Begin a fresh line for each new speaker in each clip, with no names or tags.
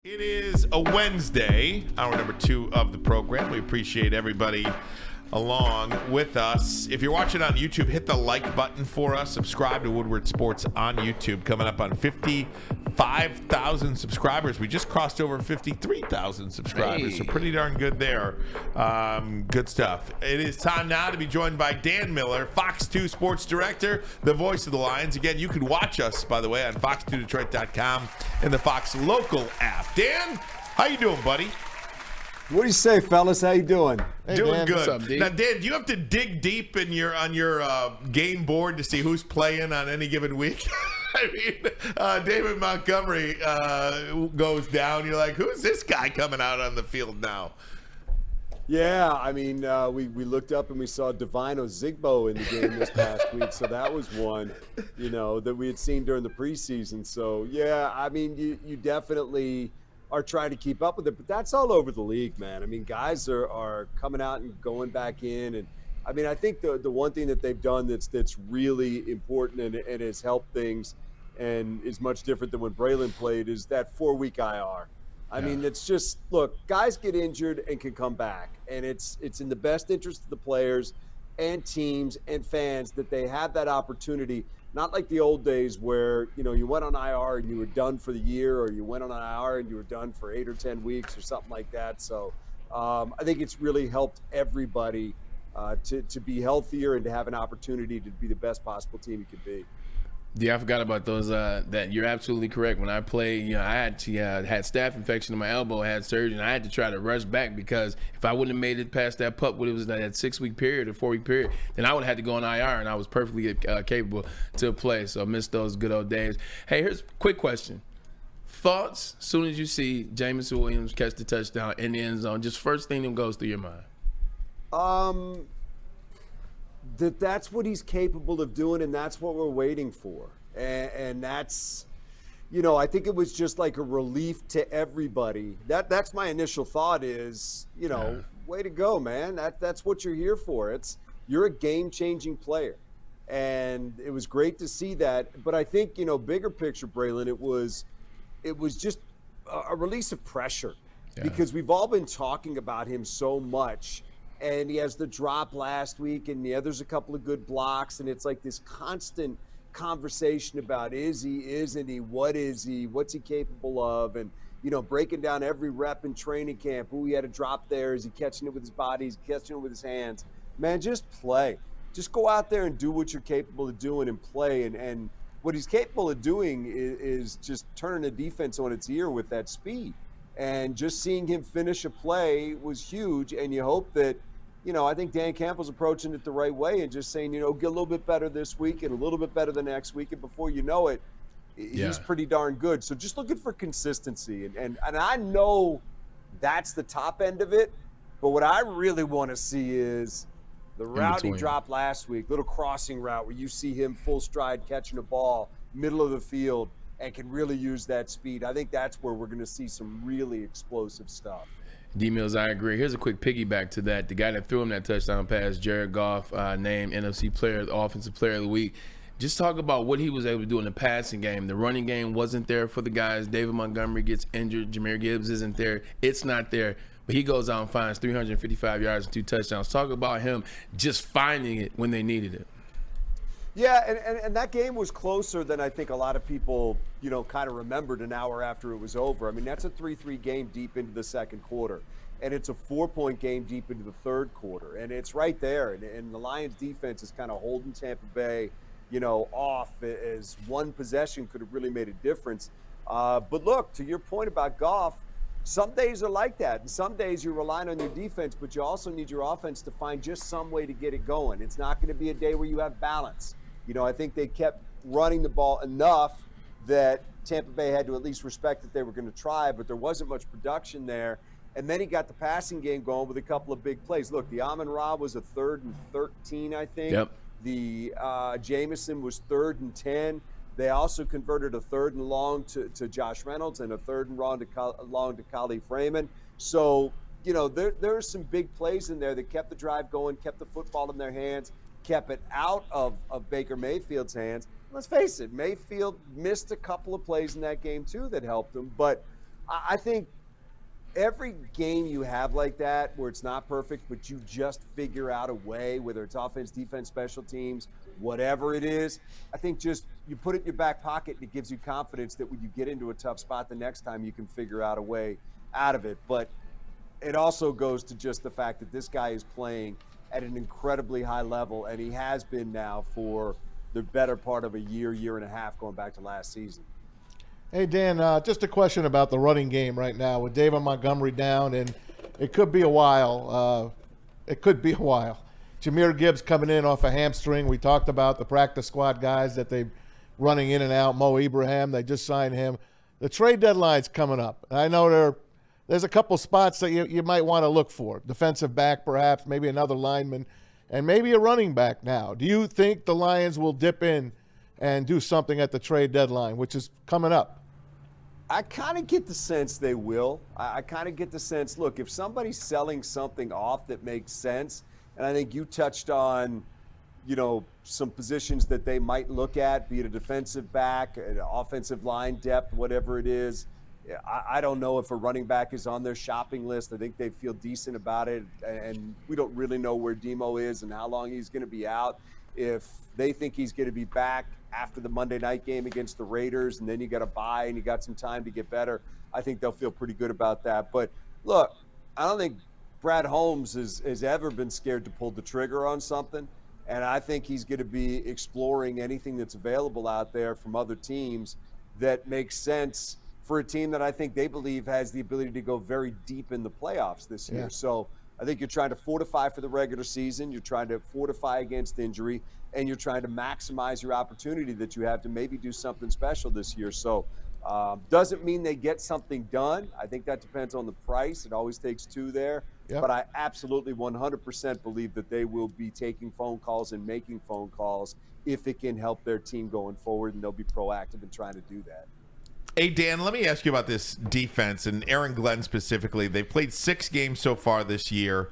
It is a Wednesday, hour number 2 of the program. We appreciate everybody along with us. If you're watching on YouTube, hit the like button for us. Subscribe to Woodward Sports on YouTube. Coming up on 55,000 subscribers. We just crossed over 53,000 subscribers, so pretty darn good there. Good stuff. It is time now to be joined by Dan Miller, Fox 2 Sports Director, the voice of the Lions. Again, you can watch us, by the way, on fox2detroit.com and the Fox Local app. Dan, how you doing, buddy?
What do you say, fellas? How you doing?
Hey, doing
Dan,
good.
what's up, D?
Now, Dan, do you have to dig deep in on your game board to see who's playing on any given week? I mean, David Montgomery goes down. You're like, who's this guy coming out on the field now?
Yeah, I mean, we looked up and we saw Divino Zigbo in the game this past week, so that was one, that we had seen during the preseason. So, yeah, I mean, you definitely are trying to keep up with it, but that's all over the league, man. I mean, guys are coming out and going back in, and I mean, I think the one thing that they've done that's really important and has helped things and is much different than when Braylon played is that 4-week IR. I mean, it's just, look, guys get injured and can come back, and it's in the best interest of the players and teams and fans that they have that opportunity. Not like the old days where, you went on IR and you were done for the year, or you went on IR and you were done for 8 or 10 weeks or something like that. So I think it's really helped everybody to be healthier and to have an opportunity to be the best possible team you can be.
Yeah, I forgot about those. That you're absolutely correct. When I played, I actually had staph infection in my elbow, had surgery, and I had to try to rush back because if I wouldn't have made it past that pup, when it was that 6-week period or 4-week period, then I would have had to go on IR, and I was perfectly capable to play. So I missed those good old days. Hey, here's a quick question. Thoughts as soon as you see Jameson Williams catch the touchdown in the end zone, just first thing that goes through your mind?
That's what he's capable of doing, and that's what we're waiting for. And that's, I think it was just like a relief to everybody. That's my initial thought is, way to go, man. That's what you're here for. You're a game-changing player. And it was great to see that. But I think, bigger picture, Braylon, it was just a release of pressure because we've all been talking about him so much. And he has the drop last week, and there's a couple of good blocks, and it's like this constant conversation about is he, isn't he, what is he, what's he capable of, and breaking down every rep in training camp. Who he had a drop there, is he catching it with his body, is he catching it with his hands? Man, just play. Just go out there and do what you're capable of doing and play. And what he's capable of doing is just turning the defense on its ear with that speed. And just seeing him finish a play was huge, and you hope that I think Dan Campbell's approaching it the right way and just saying, get a little bit better this week and a little bit better the next week. And before you know it, he's pretty darn good. So just looking for consistency. And I know that's the top end of it. But what I really want to see is the route he dropped last week, little crossing route where you see him full stride catching a ball, middle of the field, and can really use that speed. I think that's where we're going to see some really explosive stuff.
D-Mills, I agree. Here's a quick piggyback to that. The guy that threw him that touchdown pass, Jared Goff, named NFC Player, Offensive Player of the Week. Just talk about what he was able to do in the passing game. The running game wasn't there for the guys. David Montgomery gets injured. Jahmyr Gibbs isn't there. It's not there. But he goes out and finds 355 yards and 2 touchdowns. Talk about him just finding it when they needed it.
Yeah, and that game was closer than I think a lot of people, kind of remembered an hour after it was over. I mean, that's a 3-3 game deep into the second quarter, and it's a 4-point game deep into the third quarter, and it's right there. And the Lions defense is kind of holding Tampa Bay, off as one possession could have really made a difference. But look, to your point about Goff, some days are like that. And some days you're relying on your defense, but you also need your offense to find just some way to get it going. It's not going to be a day where you have balance. I think they kept running the ball enough that Tampa Bay had to at least respect that they were going to try, but there wasn't much production there. And then he got the passing game going with a couple of big plays. Look, the Amon-Ra was a 3rd and 13, I think. Yep. The Jameson was 3rd and 10. They also converted a 3rd and long to Josh Reynolds and a 3rd and long to Khalif Raymond. So, there are some big plays in there that kept the drive going, kept the football in their hands, kept it out of Baker Mayfield's hands. Let's face it, Mayfield missed a couple of plays in that game too that helped him. But I think every game you have like that where it's not perfect, but you just figure out a way, whether it's offense, defense, special teams, whatever it is, I think just you put it in your back pocket and it gives you confidence that when you get into a tough spot the next time, you can figure out a way out of it. But it also goes to just the fact that this guy is playing at an incredibly high level, and he has been now for the better part of a year, year and a half, going back to last season.
Hey, Dan, just a question about the running game right now with David Montgomery down, and it could be a while. Jahmyr Gibbs coming in off a hamstring. We talked about the practice squad guys that they running in and out. Mo Ibrahim, they just signed him. The trade deadline's coming up. I know there's a couple spots that you might want to look for. Defensive back, perhaps, maybe another lineman, and maybe a running back now. Do you think the Lions will dip in and do something at the trade deadline, which is coming up?
I kind of get the sense they will. I kind of get the sense, look, if somebody's selling something off that makes sense, and I think you touched on, some positions that they might look at, be it a defensive back, an offensive line depth, whatever it is. I don't know if a running back is on their shopping list. I think they feel decent about it, and we don't really know where Demo is and how long he's going to be out. If they think he's going to be back after the Monday night game against the Raiders, and then you got to bye and you got some time to get better, I think they'll feel pretty good about that. But look, I don't think Brad Holmes has ever been scared to pull the trigger on something, and I think he's going to be exploring anything that's available out there from other teams that makes sense for a team that I think they believe has the ability to go very deep in the playoffs this year.
Yeah.
So I think you're trying to fortify for the regular season, you're trying to fortify against injury, and you're trying to maximize your opportunity that you have to maybe do something special this year. So doesn't mean they get something done. I think that depends on the price. It always takes two there. Yep. But I absolutely 100% believe that they will be taking phone calls and making phone calls if it can help their team going forward, and they'll be proactive in trying to do that.
Hey, Dan, let me ask you about this defense and Aaron Glenn specifically. They've played 6 games so far this year.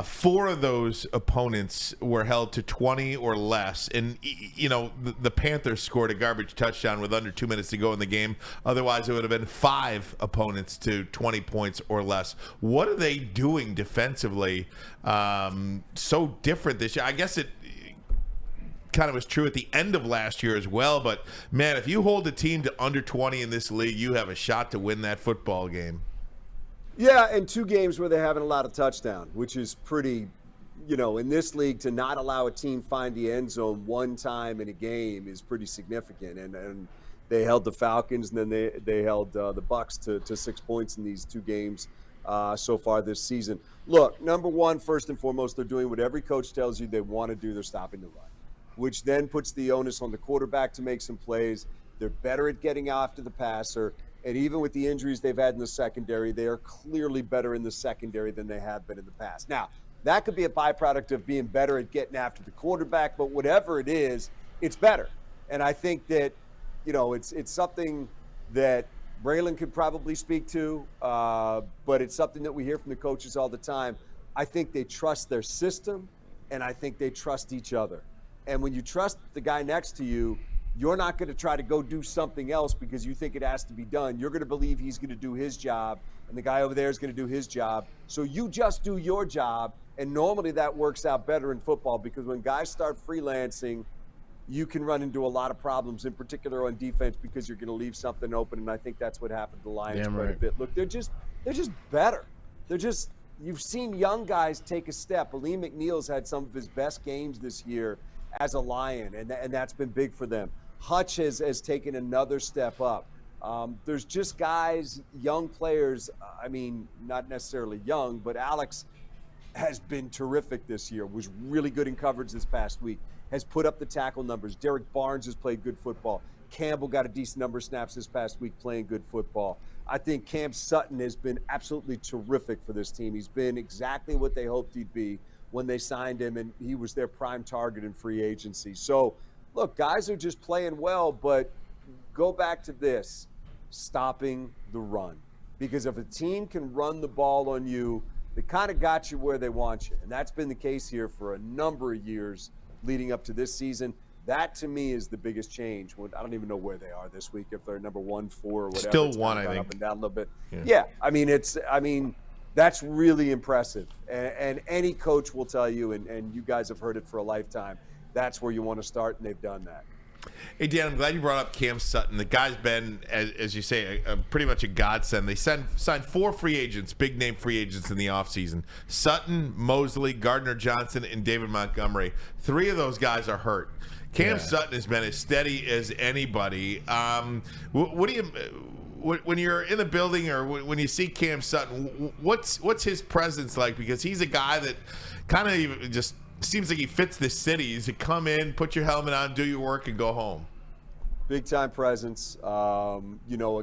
4 of those opponents were held to 20 or less. And, the Panthers scored a garbage touchdown with under 2 minutes to go in the game. Otherwise, it would have been 5 opponents to 20 points or less. What are they doing defensively so different this year? I guess it kind of was true at the end of last year as well, but man, if you hold a team to under 20 in this league, you have a shot to win that football game.
Yeah, and 2 games where they haven't allowed a touchdown, which is pretty, in this league, to not allow a team find the end zone one time in a game is pretty significant. And they held the Falcons, and then they held the Bucks to 6 points in these 2 games so far this season. Look, number one, first and foremost, they're doing what every coach tells you they want to do. They're stopping the run, which then puts the onus on the quarterback to make some plays. They're better at getting after the passer. And even with the injuries they've had in the secondary, they are clearly better in the secondary than they have been in the past. Now, that could be a byproduct of being better at getting after the quarterback, but whatever it is, it's better. And I think that, it's something that Braylon could probably speak to, but it's something that we hear from the coaches all the time. I think they trust their system, and I think they trust each other. And when you trust the guy next to you, you're not going to try to go do something else because you think it has to be done. You're going to believe he's going to do his job, and the guy over there is going to do his job. So you just do your job, and normally that works out better in football because when guys start freelancing, you can run into a lot of problems, in particular on defense, because you're going to leave something open, and I think that's what happened to the Lions quite a bit. Look, they're just better. You've seen young guys take a step. Aleem McNeil's had some of his best games this year as a Lion, and that's been big for them. Hutch has taken another step up. There's just guys, young players, not necessarily young, but Alex has been terrific this year, was really good in coverage this past week, has put up the tackle numbers. Derek Barnes has played good football. Campbell got a decent number of snaps this past week playing good football. I think Cam Sutton has been absolutely terrific for this team. He's been exactly what they hoped he'd be when they signed him, and he was their prime target in free agency. So, look, guys are just playing well, but go back to this, stopping the run. Because if a team can run the ball on you, they kind of got you where they want you. And that's been the case here for a number of years leading up to this season. That to me is the biggest change. I don't even know where they are this week, if they're number 1, 4, or whatever.
Still
it's
one,
kind of
I
gone
think.
up and down a little bit. Yeah, I mean, that's really impressive. And any coach will tell you, and you guys have heard it for a lifetime, that's where you want to start, and they've done that.
Hey, Dan, I'm glad you brought up Cam Sutton. The guy's been, as you say, pretty much a godsend. They signed 4 free agents, big-name free agents in the offseason. Sutton, Mosley, Gardner-Johnson, and David Montgomery. 3 of those guys are hurt. Cam Sutton has been as steady as anybody. What do you, when you're in the building or when you see Cam Sutton, what's his presence like? Because he's a guy that kind of just seems like he fits this city. He's to come in, put your helmet on, do your work, and go home.
Big time presence. A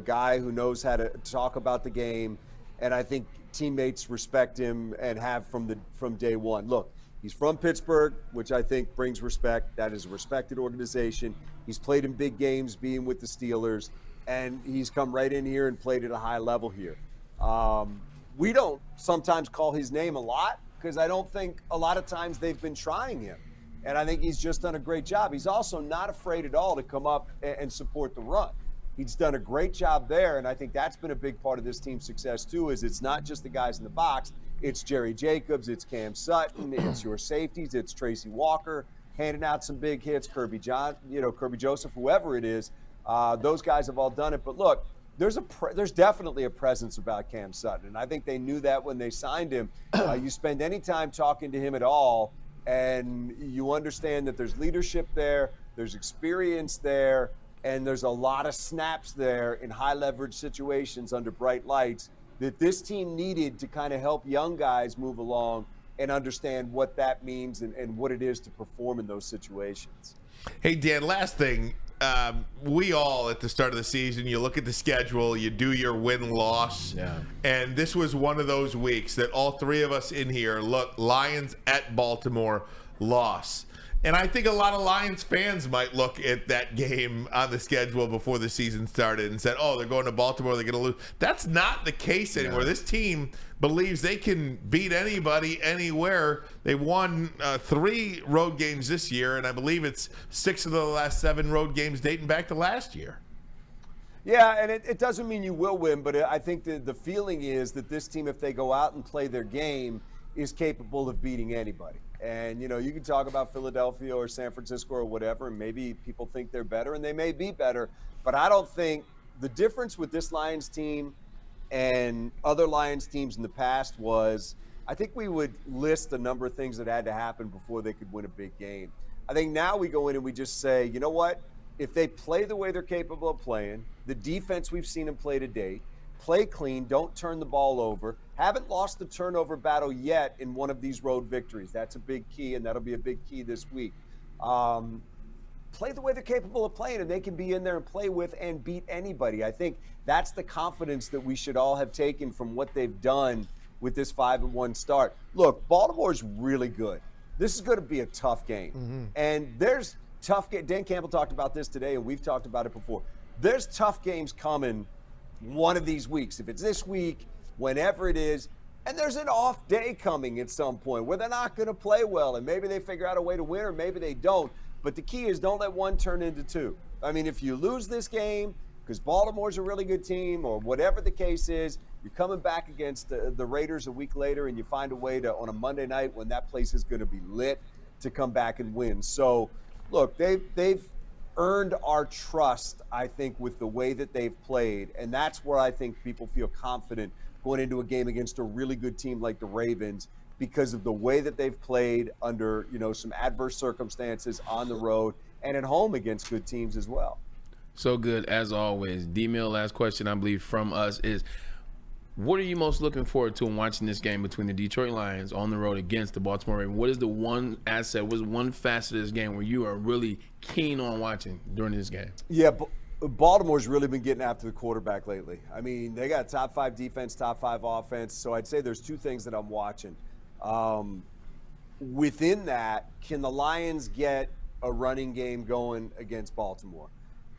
guy who knows how to talk about the game, and I think teammates respect him and have from day one. Look, he's from Pittsburgh, which I think brings respect. That is a respected organization. He's played in big games, being with the Steelers, and he's come right in here and played at a high level here. We don't sometimes call his name a lot, because I don't think a lot of times they've been trying him. And I think he's just done a great job. He's also not afraid at all to come up and support the run. He's done a great job there, and I think that's been a big part of this team's success too, is it's not just the guys in the box. It's Jerry Jacobs, it's Cam Sutton, it's your safeties, it's Tracy Walker, handing out some big hits, Kirby Joseph, whoever it is. Those guys have all done it. But look, there's definitely a presence about Cam Sutton, and I think they knew that when they signed him. You spend any time talking to him at all, and you understand that there's leadership there, there's experience there, and there's a lot of snaps there in high leverage situations under bright lights that this team needed to kind of help young guys move along and understand what that means and what it is to perform in those situations.
Hey, Dan, last thing. We all, at the start of the season, you look at the schedule, you do your win-loss, and this was one of those weeks that all 3 of us in here look, Lions at Baltimore, loss. And I think a lot of Lions fans might look at that game on the schedule before the season started and said, oh, they're going to Baltimore, they're going to lose. That's not the case anymore. This team believes they can beat anybody, anywhere. They won 3 road games this year, and I believe it's 6 of the last 7 road games dating back to last year.
Yeah, and it doesn't mean you will win, but I think the feeling is that this team, if they go out and play their game, is capable of beating anybody. And, you can talk about Philadelphia or San Francisco or whatever, and maybe people think they're better, and they may be better. But I don't think the difference with this Lions team and other Lions teams in the past was, I think we would list a number of things that had to happen before they could win a big game. I think now we go in and we just say, you know what? If they play the way they're capable of playing, the defense we've seen them play to date, play clean, don't turn the ball over, haven't lost the turnover battle yet in one of these road victories. That's a big key, and that'll be a big key this week. Play the way they're capable of playing, and they can be in there and play with and beat anybody. I think that's the confidence that we should all have taken from what they've done with this 5-1 start. Look, Baltimore's really good. This is going to be a tough game. And there's tough games. Dan Campbell talked about this today, and we've talked about it before. There's tough games coming one of these weeks. If it's this week, whenever it is, and there's an off day coming at some point where they're not going to play well, and maybe they figure out a way to win, or maybe they don't. But the key is, don't let one turn into 2. I mean, if you lose this game because Baltimore's a really good team, or whatever the case is, you're coming back against the Raiders a week later, and you find a way to, on a Monday night when that place is going to be lit, to come back and win. So, look, they've earned our trust, I think, with the way that they've played, and that's where I think people feel confident going into a game against a really good team like the Ravens, because of the way that they've played under, some adverse circumstances on the road and at home against good teams as well.
So good, as always. D-Mill, last question, I believe, from us is, what are you most looking forward to in watching this game between the Detroit Lions on the road against the Baltimore Ravens? What is the one asset, what is one facet of this game where you are really keen on watching during this game?
Yeah, Baltimore's really been getting after the quarterback lately. I mean, they got top 5 defense, top 5 offense. So I'd say there's 2 things that I'm watching. Within that, can the Lions get a running game going against Baltimore?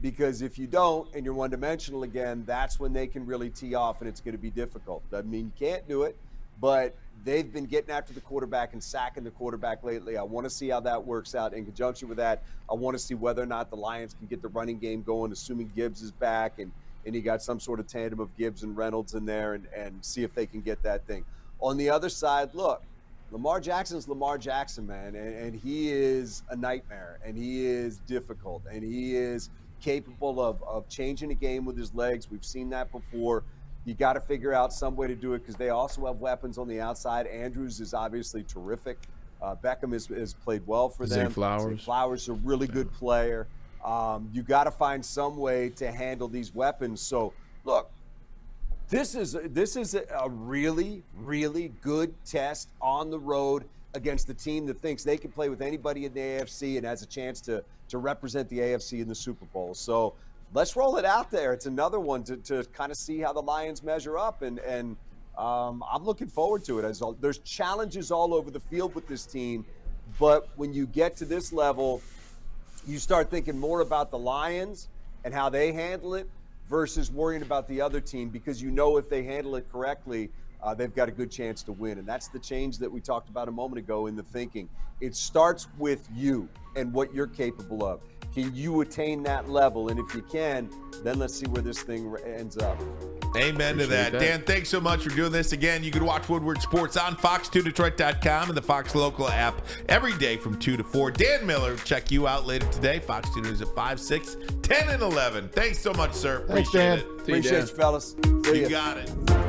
Because if you don't, and you're one-dimensional again, that's when they can really tee off, and it's going to be difficult. Doesn't mean you can't do it, but they've been getting after the quarterback and sacking the quarterback lately. I want to see how that works out. In conjunction with that, I want to see whether or not the Lions can get the running game going, assuming Gibbs is back and you got some sort of tandem of Gibbs and Reynolds in there, and see if they can get that thing. On the other side, look, Lamar Jackson's Lamar Jackson, man, and he is a nightmare, and he is difficult, and he is capable of changing a game with his legs. We've seen that before. You got to figure out some way to do it because they also have weapons on the outside. Andrews is obviously terrific. Beckham has played well for them.
Zay Flowers.
Zay Flowers is a really good player. You got to find some way to handle these weapons. So, look, this is a really, really good test on the road against the team that thinks they can play with anybody in the AFC and has a chance to represent the AFC in the Super Bowl. So let's roll it out there. It's another one to kind of see how the Lions measure up, and I'm looking forward to it. There's challenges all over the field with this team, but when you get to this level, you start thinking more about the Lions and how they handle it versus worrying about the other team, because you know if they handle it correctly, they've got a good chance to win. And that's the change that we talked about a moment ago in the thinking. It starts with you and what you're capable of. Can you attain that level? And if you can, then let's see where this thing ends up.
Amen to that. Dan, thanks so much for doing this. Again, you can watch Woodward Sports on Fox2Detroit.com and the Fox Local app every day from 2 to 4. Dan Miller, check you out later today. Fox 2 News at 5, 6, 10, and 11. Thanks so much, sir.
Thanks,
Appreciate
Dan.
it.
Appreciate you, fellas. See
You
ya.
got it.